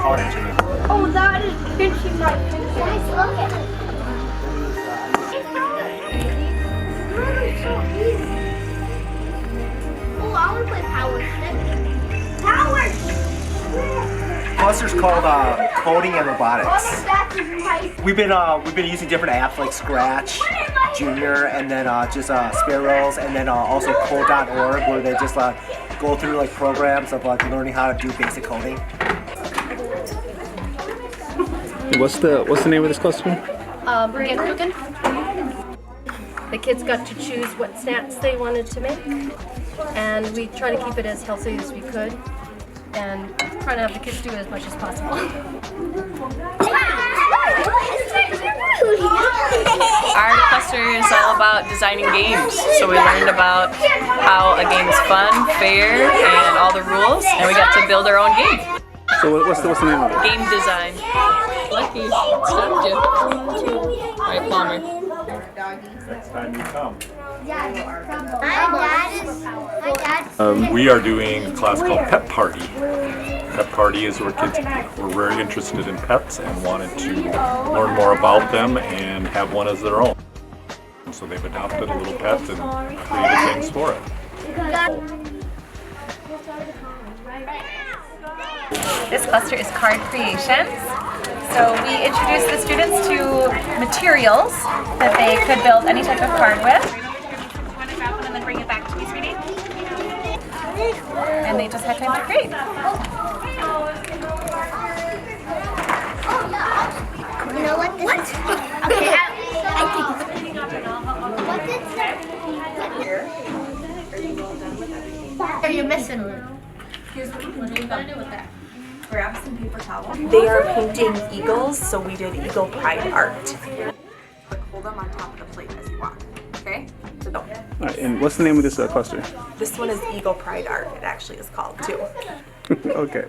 call it engineering. Oh, that is pinching my finger. Guys, look at it. It's so easy. Oh, I want to play Power Stick. Power Stick! Cluster's called coding and robotics. That is nice. We've been using different apps like Scratch, Junior, and then just Sparrows, and then also code.org, where they just go through like programs of like learning how to do basic coding. What's the name of this cluster? Again, cooking. The kids got to choose what snacks they wanted to make, and we try to keep it as healthy as we could, and try to have the kids do as much as possible. Our cluster is all about designing games. So we learned about how a game is fun, fair, and all the rules, and we got to build our own game. So what's the name of it? Game design. Lucky, stopped you. All right, Palmer. Next time you come. We are doing a class called Pet Party. Pet Party is where kids were very interested in pets and wanted to learn more about them and have one as their own. So they've adopted a little pet and created things for it. This cluster is card creations. So we introduced the students to materials that they could build any type of card with. You want to grab one and then bring it back to me, sweetie? And they just had time to create. You know what this is? Okay, I think. What is it? You're missing one. What are you going to do with that? Grab some paper towel. They are painting eagles, so we did eagle pride art. But hold them on top of the plate as you walk, okay? So don't. All right, and what's the name of this cluster? This one is eagle pride art, it actually is called too. Okay.